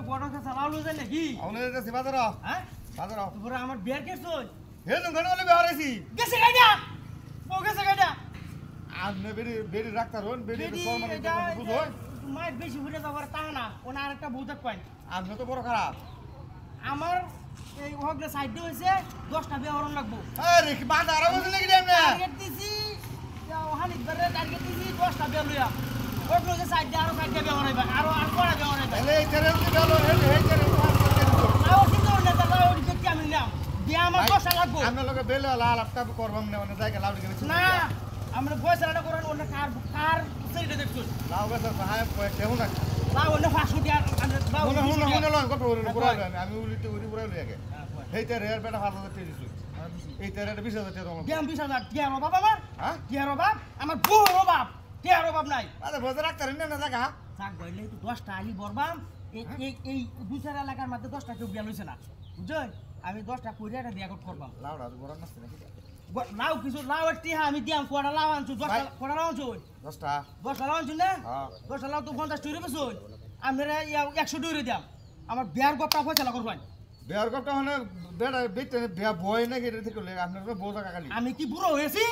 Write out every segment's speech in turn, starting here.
বড় কাছে লাউলো যায় নাকি আউনে যাচ্ছে বাজার হ্যাঁ বাজার তোরা আমার বিয়ার কেছই হে নঙ্গন বলে বেহারেছি গেছে গাইডা ও গেছে গাইডা আমনে বেরি রাখতার হন বেরি তো সম্মান এটা বুঝো মাইক বেশি হয়ে যাবার তা না ওনা আরেকটা বউদাক পাই আমনে তো বড় খারাপ আমার এই হগলে সাইড দিয়ে হইছে 10টা বিয়ারন লাগবো আরে কি বাজার বুঝলে নাকি আমনে টার্গেট দিছি ওহানি ধরে টার্গেট দিছি 10টা বিয়ার লইয়া ওগুলো যে সাইড দিয়ে আরো সাইড দিয়ে বিয়ার হইবা আর পড়া বিয়ার হইবা এলে এই করে গেল এই করে লাউ কিন্তু নেতা লাউ দেখি আমি নাম দিয়া আমার 10টা লাগবো আমনে লগে বেলে লাল আপটা করবাম না মানে জায়গা লাউড গেছে না আমরা ফয়সালাটা করেন ওনা কার সেইটা দেখছুন লাউ গাছ হায় কেমন না লাউ ওনা 500 দিয়া আমরা লাউ হুন লন কত পুরাই আমি উলিতে উড়ি পুরাই লই আগে এইটা রেয়ার বেটা 5000 টাকা দিছু এইটা রেয়ার 20000 টাকা রকম দিয়াম 20000 টিয়ার বাপ আমার হ্যাঁ টিয়ার বাপ আমার বড় বাপ টিয়ার বাপ নাই আরে বাজার রাখতার না জায়গা চাক গইলে তো 10টা আলি বরবাম এই দুসার এলাকার মধ্যে 10টা কেউ বিয়া লইছে না বুঝছেন আমি 10টা কইরাটা দিয়া করবাম লাউডা বড় নাস্তা নাকি লাউ কিছু লাউ টিহা আমি দিয়াম কোড়া লাউ আনছু 10টা কোড়া লাউ আনছু 10টা 10টা লাউ আনছু না হ্যাঁ 10টা লাউ তো 50 টাকা বেছো আমরা 100 টাকা দিয়াম আমার বিয়ার গপটা ফয়সালা করবাই বিয়ার কথা মানে বেড়া বেতে বিয়া বয় নাকি এটা থেকে আপনার বোঝা কাকালি আমি কি বুড়ো হয়েছি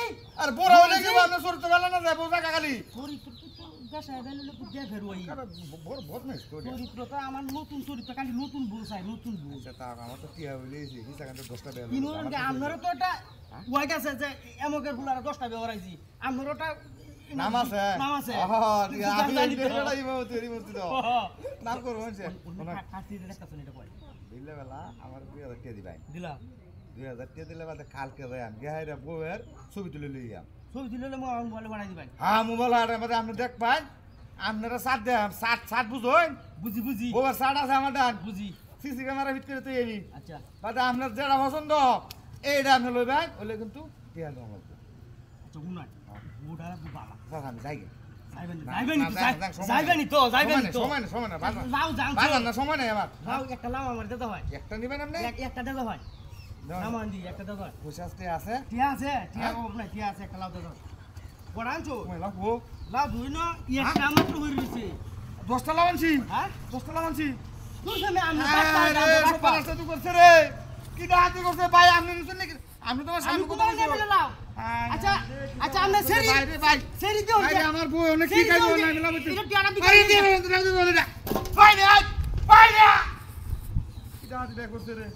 আর বড় হলে কি আপনি সরতে গেল না যায় বোঝা কাকালি চরিত্র তো দেশায় বেলে তো দেখ হেরোই বড় বদমাইশ করে চরিত্র তো আমার নতুন চরিত্র খালি নতুন বউ চাই নতুন বউ তা আমার তো কি হইলে এই হিসাবে 10টা বিয়া কিনো যে আপনারও তো এটা ওয়াই গেছে যে এমকের বুলারা 10টা বেওরাইছি আপনার ওটা নাম আছে নাম আছে আমি এই বেড়া ইমো তৈরি করতে দাও নাম করব হচ্ছে কাটি রে কাছে এটা কই দিলে বেলা আমার 2000 টাকা দিবাই দিলা 2000 টাকা দিলে বাদে কালকে যাই আমি গায়রা বউয়ের ছবি তুলে লইয়া ছবি দিলে মো মোবাইল বানাই দিবাই হ্যাঁ মোবাইল আর মধ্যে আপনি দেখ পাই আপনারা সাত দেন সাত বুঝুন বুঝি বুঝি বউয়ের সাত আছে আমার ডান বুঝি সিসি ক্যামেরা ফিট করে তুই এবি আচ্ছা বাদে আপনার যেটা পছন্দ এইটা আপনি লইবেন ওলে কিন্তু টিয়া দাম লাগবে আচ্ছা উনাই ওটা বাবা স্যার আমি যাই যাইবেনি তো সময় না লাউ যাও বাজার না সময় নাই আমার লাউ একটা লাউ আমার দিতে হয় একটা নিবেন আপনি একটা দিতে হয় নাম আনদি একটা দিতে হয় পয়সাতে আছে টিয়া আছে টিয়া না টিয়া আছে একটা লাউ দিতে হয় বড় আনছো মই লাগবো লাউ দুই না একটা মাত্র হই রইছে 10টা লাউ আনছি হ্যাঁ 10টা লাউ আনছি তুই সামনে আমি বাস তো করছে রে কি ডাহাতি করছে ভাই আপনি নিছেন নাকি আপনি তোমার আমি সামনে কোথাও নেবে লাউ আচ্ছা আচ্ছা আমরা সেরি ভাই সেরি দিও ভাই আমার বউ অনেক কি খাইবো না মিলা বলতে এটা টিয়াটা আরে দিয়ে ভাই না কি ডাহাতি দেখ করছে রে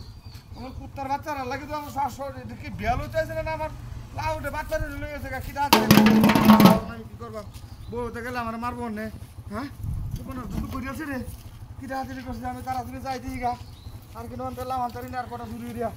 আমার কুত্তার বাচ্চারা লাগে তো আমার শাশুড় এটা কি বেল হইতেছে না আমার লাউডে বাচ্চারা লয়ে গেছে কি ডাহাতি আমি কি করব বউ তো গেলে আমার মারবো না হ্যাঁ কোনো দুটো করিয়াছে রে কি ডাহাতি করছে আমি তাড়াতাড়ি যাই দিই গা আর কি নন পেলাম আন্তরিন আর কটা জুড়ি দিয়া